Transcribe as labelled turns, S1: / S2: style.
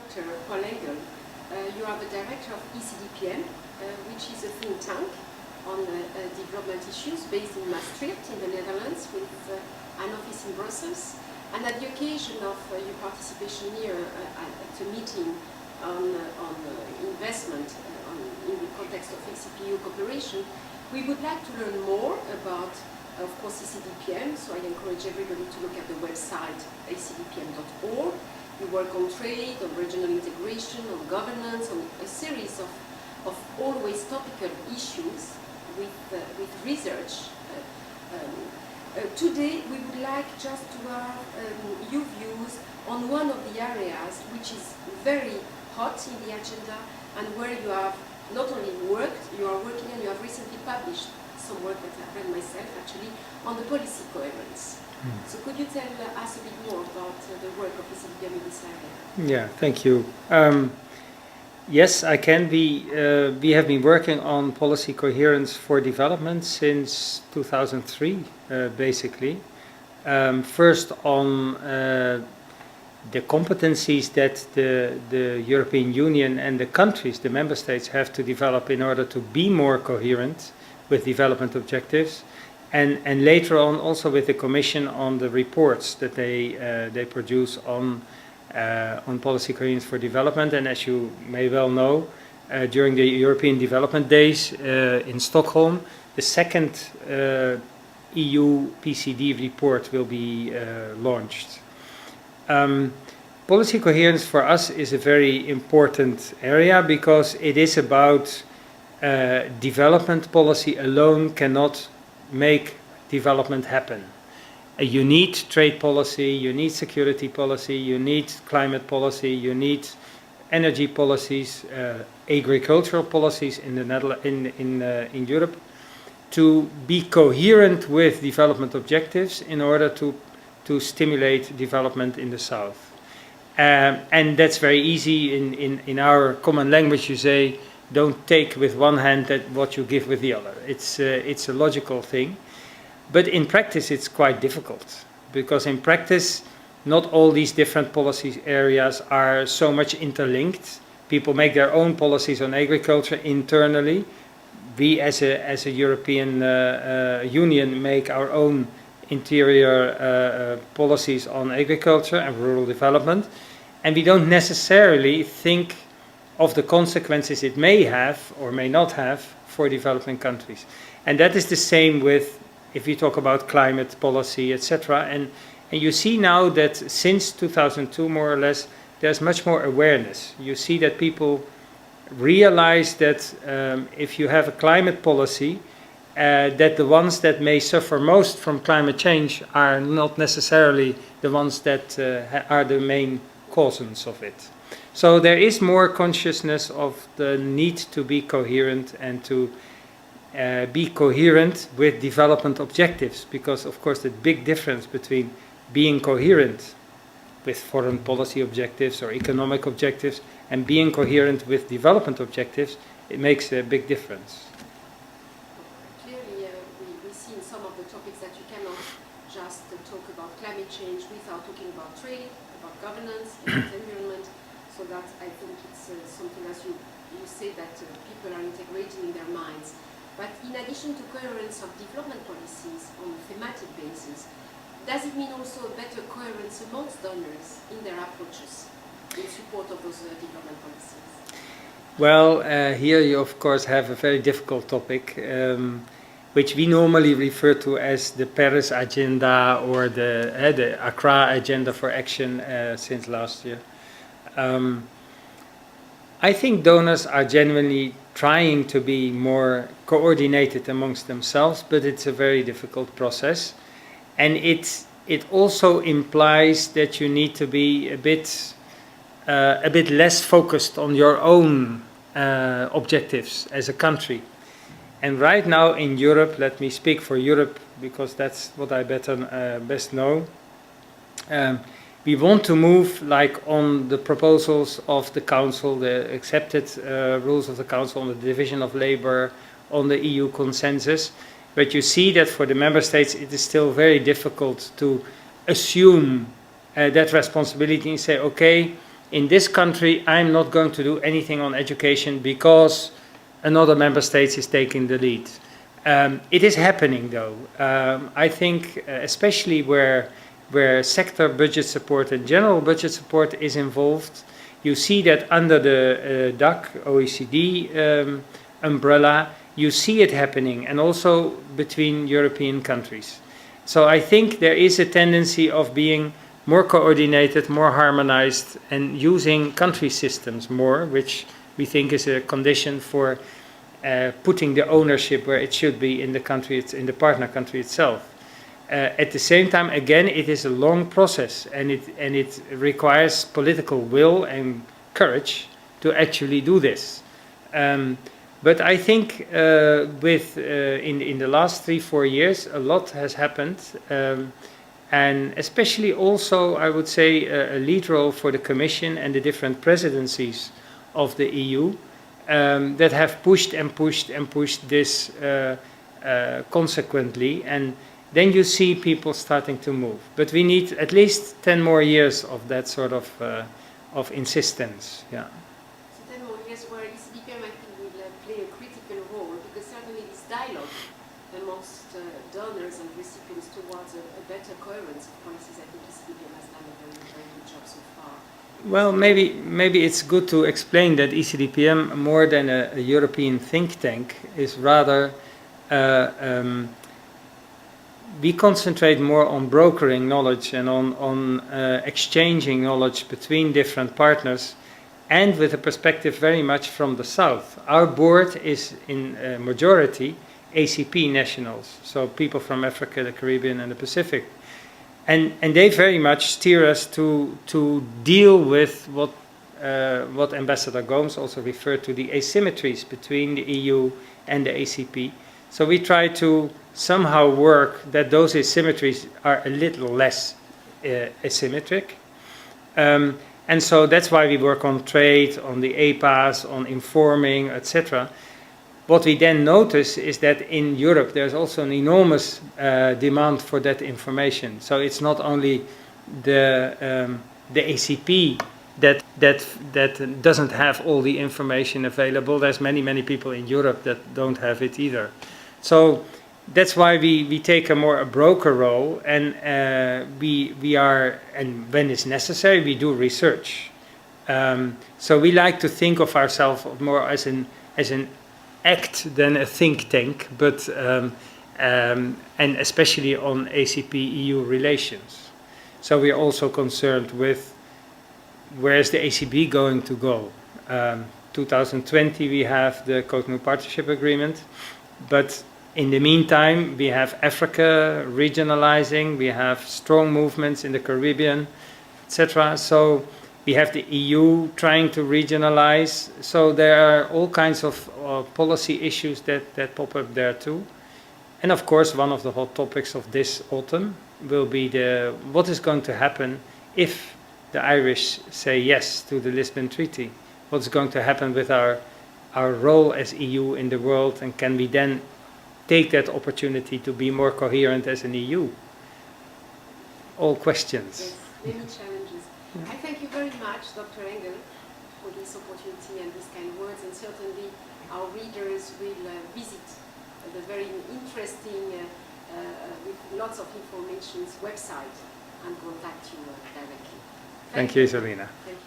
S1: Dr. Paul Engel. You are the director of ECDPM, which is a think tank on development issues based in Maastricht in the Netherlands with an office in Brussels. And at the occasion of your participation here at a meeting on investment in the context of ACP-EU cooperation, we would like to learn more about, of course, ECDPM, so I encourage everybody to look at the website acdpm.org. You work on trade, on regional integration, on governance, on a series of always topical issues with research. Today we would like just to have your views on one of the areas which is very hot in the agenda and where you have not only worked, you are working and you have recently published some work that I've read myself actually on the policy coherence. So could you tell us a bit more about the work of ECDPM in this area?
S2: Yeah, thank you. Yes, I can. We have been working on policy coherence for development since 2003, basically. First on the competencies that the European Union and the countries, the member states, have to develop in order to be more coherent with development objectives. And later on also with the Commission on the reports that they produce on policy coherence for development. And as you may well know, during the European Development Days in Stockholm, the second EU PCD report will be launched. Policy coherence for us is a very important area because it is about development policy alone cannot make development happen. You need trade policy, you need security policy, you need climate policy, you need energy policies, agricultural policies in Europe to be coherent with development objectives in order to stimulate development in the South. And that's very easy. In our common language you say, don't take with one hand what you give with the other. It's a logical thing. But in practice it's quite difficult, because in practice not all these different policy areas are so much interlinked. People make their own policies on agriculture internally. We as a European Union make our own interior policies on agriculture and rural development, and we don't necessarily think of the consequences it may have or may not have for developing countries. And that is the same with, if you talk about climate policy, etc. And you see now that since 2002, more or less, there's much more awareness. You see that people realize that if you have a climate policy, that the ones that may suffer most from climate change are not necessarily the ones that are the main causes of it. So there is more consciousness of the need to be coherent and to be coherent with development objectives, because of course the big difference between being coherent with foreign policy objectives or economic objectives and being coherent with development objectives, it makes a big difference.
S1: Clearly we see in some of the topics that you cannot just talk about climate change without talking about trade, about governance, about environment. So that I think it's something, as you say, that people are integrating in their minds. But in addition to coherence of development policies on a thematic basis, does it mean also a better coherence amongst donors in their approaches in support of those development policies?
S2: Well, here you of course have a very difficult topic, which we normally refer to as the Paris Agenda or the Accra Agenda for Action since last year. I think donors are genuinely trying to be more coordinated amongst themselves, but it's a very difficult process. And it also implies that you need to be a bit less focused on your own objectives as a country. And right now in Europe, let me speak for Europe because that's what I best know. We want to move like on the proposals of the Council, the accepted rules of the Council on the division of labor, on the EU consensus. But you see that for the member states it is still very difficult to assume that responsibility and say, okay, in this country I'm not going to do anything on education because another member state is taking the lead. It is happening though. I think especially where sector budget support and general budget support is involved, you see that under the DAC, OECD umbrella, you see it happening, and also between European countries. So I think there is a tendency of being more coordinated, more harmonized, and using country systems more, which we think is a condition for putting the ownership where it should be in the country, in the partner country itself. At the same time, again, it is a long process, and it requires political will and courage to actually do this. But I think in the last 3-4 years, a lot has happened, and especially also, I would say, a lead role for the Commission and the different presidencies of the EU that have pushed and pushed and pushed this consequently, and then you see people starting to move. But we need at least 10 more years of that sort of insistence. Yeah.
S1: So 10 more years where ECDPM, I think, will play a critical role, because certainly this dialogue amongst donors and recipients towards a better coherence of policies, I think ECDPM has done a very, very good job so far.
S2: Well, maybe it's good to explain that ECDPM, more than a European think tank, is rather we concentrate more on brokering knowledge and on exchanging knowledge between different partners, and with a perspective very much from the south. Our board is in majority ACP nationals, so people from Africa, the Caribbean and the Pacific. And they very much steer us to deal with what Ambassador Gomes also referred to, the asymmetries between the EU and the ACP. So we try to somehow work that those asymmetries are a little less asymmetric. And so that's why we work on trade, on the APAs, on informing, etc. What we then notice is that in Europe there's also an enormous demand for that information. So it's not only the ACP that doesn't have all the information available. There's many people in Europe that don't have it either. So that's why we take a broker role, and we are, and when it's necessary, we do research. So we like to think of ourselves more as an act than a think tank, but and especially on ACP-EU relations. So we are also concerned with where is the ACP going to go. 2020 we have the Cotonou Partnership Agreement, but in the meantime we have Africa regionalizing, we have strong movements in the Caribbean, etc. So we have the EU trying to regionalize. So there are all kinds of policy issues that pop up there too. And of course, one of the hot topics of this autumn will be what is going to happen if the Irish say yes to the Lisbon Treaty. What's going to happen with our role as EU in the world, and can we then take that opportunity to be more coherent as an EU? All questions.
S1: Yes, many challenges. I thank you very much, Dr. Engel, for this opportunity and these kind words, and certainly our readers will visit the very interesting, with lots of information, website and contact you directly.
S2: Thank you, Selina.
S1: Thank you.